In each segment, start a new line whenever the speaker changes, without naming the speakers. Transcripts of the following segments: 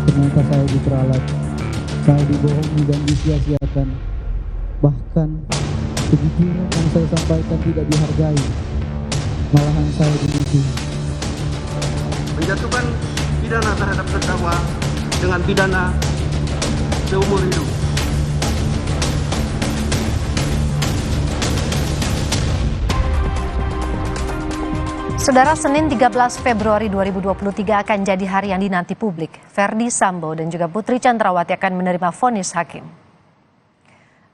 Ternyata saya diperalat, saya dibohongi dan disia-siakan. Bahkan kejujuran yang saya sampaikan tidak dihargai, malahan saya diuji.
Menjatuhkan pidana terhadap terdakwa dengan pidana seumur hidup.
Saudara, Senin 13 Februari 2023 akan jadi hari yang dinanti publik. Verdi Sambo dan juga Putri Chandrawati akan menerima vonis hakim.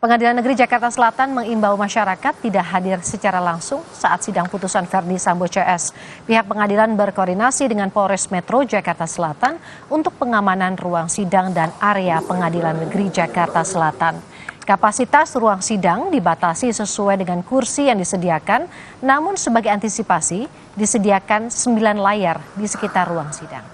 Pengadilan Negeri Jakarta Selatan mengimbau masyarakat tidak hadir secara langsung saat sidang putusan Verdi Sambo CS. Pihak pengadilan berkoordinasi dengan Polres Metro Jakarta Selatan untuk pengamanan ruang sidang dan area Pengadilan Negeri Jakarta Selatan. Kapasitas ruang sidang dibatasi sesuai dengan kursi yang disediakan, namun sebagai antisipasi disediakan 9 layar di sekitar ruang sidang.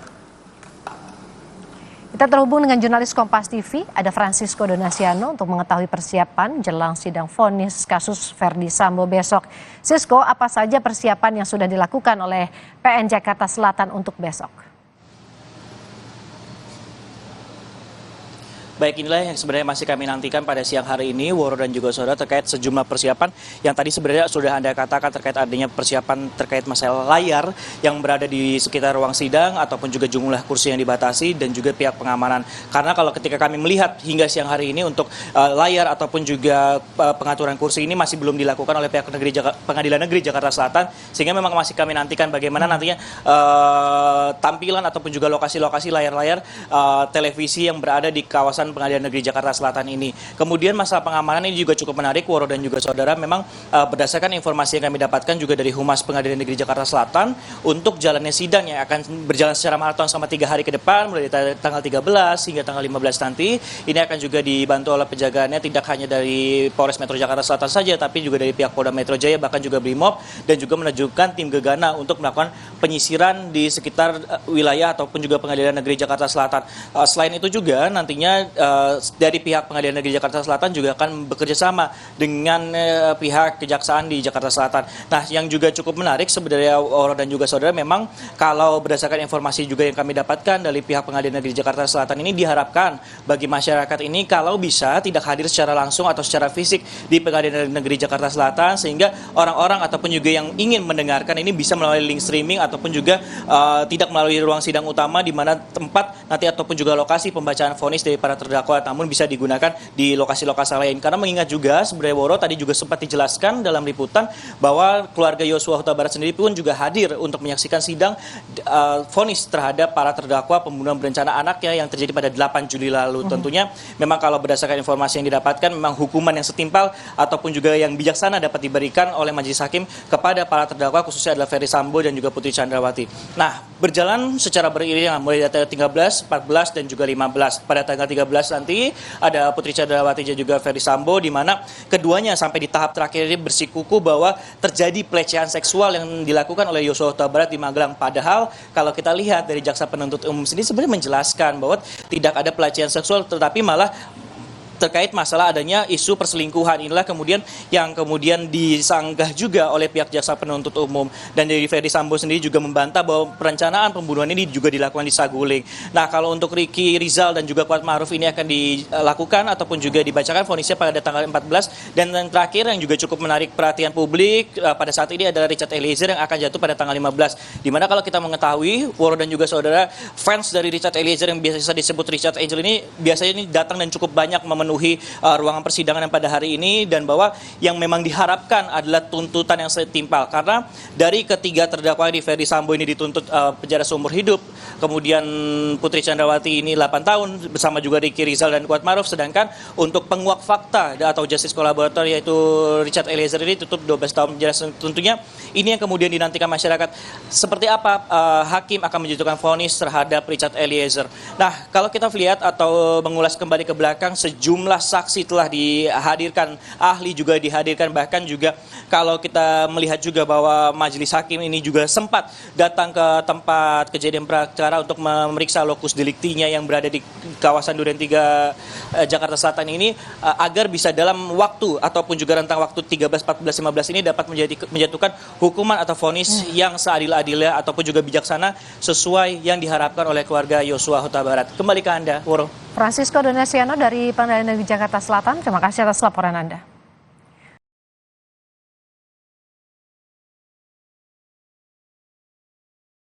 Kita terhubung dengan jurnalis Kompas TV, ada Francisco Donasiano untuk mengetahui persiapan jelang sidang vonis kasus Verdi Sambo besok. Sisko, apa saja persiapan yang sudah dilakukan oleh PN Jakarta Selatan untuk besok?
Baik, inilah yang sebenarnya masih kami nantikan pada siang hari ini, Woro dan juga saudara, terkait sejumlah persiapan yang tadi sebenarnya sudah Anda katakan terkait adanya persiapan terkait masalah layar yang berada di sekitar ruang sidang ataupun juga jumlah kursi yang dibatasi dan juga pihak pengamanan. Karena kalau ketika kami melihat hingga siang hari ini untuk layar ataupun juga pengaturan kursi ini masih belum dilakukan oleh pihak Pengadilan Negeri Jakarta Selatan, sehingga memang masih kami nantikan bagaimana nantinya tampilan ataupun juga lokasi-lokasi layar-layar televisi yang berada di kawasan Pengadilan Negeri Jakarta Selatan ini. Kemudian masalah pengamanan ini juga cukup menarik, Woro dan juga saudara. Memang berdasarkan informasi yang kami dapatkan juga dari Humas Pengadilan Negeri Jakarta Selatan, untuk jalannya sidang yang akan berjalan secara maraton selama 3 hari ke depan, mulai dari tanggal 13 hingga tanggal 15 nanti, ini akan juga dibantu oleh penjagaannya tidak hanya dari Polres Metro Jakarta Selatan saja, tapi juga dari pihak Polda Metro Jaya, bahkan juga Brimob, dan juga menunjukkan tim Gegana untuk melakukan penyisiran di sekitar wilayah ataupun juga Pengadilan Negeri Jakarta Selatan. Selain itu juga nantinya dari pihak Pengadilan Negeri Jakarta Selatan juga akan bekerja sama dengan pihak Kejaksaan di Jakarta Selatan. Nah, yang juga cukup menarik sebenarnya, Woro dan juga saudara, memang kalau berdasarkan informasi juga yang kami dapatkan dari pihak Pengadilan Negeri Jakarta Selatan ini, diharapkan bagi masyarakat ini kalau bisa tidak hadir secara langsung atau secara fisik di Pengadilan Negeri Jakarta Selatan, sehingga orang-orang ataupun juga yang ingin mendengarkan ini bisa melalui link streaming ataupun juga tidak melalui ruang sidang utama di mana tempat nanti ataupun juga lokasi pembacaan vonis dari para terdakwa, namun bisa digunakan di lokasi-lokasi lain. Karena mengingat juga sebenarnya, Woro, tadi juga sempat dijelaskan dalam liputan bahwa keluarga Yosua Huta Barat sendiri pun juga hadir untuk menyaksikan sidang vonis terhadap para terdakwa pembunuhan berencana anaknya yang terjadi pada 8 Juli lalu. Tentunya memang kalau berdasarkan informasi yang didapatkan, memang hukuman yang setimpal ataupun juga yang bijaksana dapat diberikan oleh majelis hakim kepada para terdakwa, khususnya adalah Verdi Sambo dan juga Putri Chandrawati. Nah, berjalan secara beriringan mulai dari tanggal 13, 14 dan juga 15. Pada tanggal 13 nanti ada Putri Chandrawati dan juga Verdi Sambo, di mana keduanya sampai di tahap terakhir ini bersikukuh bahwa terjadi pelecehan seksual yang dilakukan oleh Yosua Huta Barat di Magelang. Padahal kalau kita lihat dari jaksa penuntut umum sendiri sebenarnya menjelaskan bahwa tidak ada pelecehan seksual, tetapi malah terkait masalah adanya isu perselingkuhan. Inilah kemudian yang kemudian disanggah juga oleh pihak jaksa penuntut umum. Dan dari Verdi Sambo sendiri juga membantah bahwa perencanaan pembunuhan ini juga dilakukan di Saguling. Nah, kalau untuk Ricky Rizal dan juga Kuat Ma'ruf ini akan dilakukan ataupun juga dibacakan vonisnya pada tanggal 14. Dan yang terakhir yang juga cukup menarik perhatian publik pada saat ini adalah Richard Eliezer yang akan jatuh pada tanggal 15. Dimana kalau kita mengetahui, Woro dan juga saudara, fans dari Richard Eliezer yang biasa disebut Richard Angel ini biasanya ini datang dan cukup banyak memenuhi ruangan persidangan yang pada hari ini, dan bahwa yang memang diharapkan adalah tuntutan yang setimpal, karena dari ketiga terdakwa di Verdi Sambo ini dituntut penjara seumur hidup, kemudian Putri Chandrawati ini 8 tahun bersama juga Ricky Rizal dan Kuat Ma'ruf, sedangkan untuk penguak fakta atau justice collaborator yaitu Richard Eliezer ini tutup 12 tahun penjara. Tentunya ini yang kemudian dinantikan masyarakat, seperti apa hakim akan menjatuhkan vonis terhadap Richard Eliezer. Nah, kalau kita lihat atau mengulas kembali ke belakang, sejumlah sejumlah saksi telah dihadirkan, ahli juga dihadirkan, bahkan juga kalau kita melihat juga bahwa majelis hakim ini juga sempat datang ke tempat kejadian perkara untuk memeriksa lokus deliktinya yang berada di kawasan Duren 3 Jakarta Selatan ini, agar bisa dalam waktu ataupun juga rentang waktu 13, 14, 15 ini dapat menjatuhkan hukuman atau vonis yang seadil-adilnya ataupun juga bijaksana sesuai yang diharapkan oleh keluarga Yosua Huta Barat. Kembali ke Anda, Woro.
Francisco Donasiano dari Pengadilan Negeri Jakarta Selatan, terima kasih atas laporan Anda.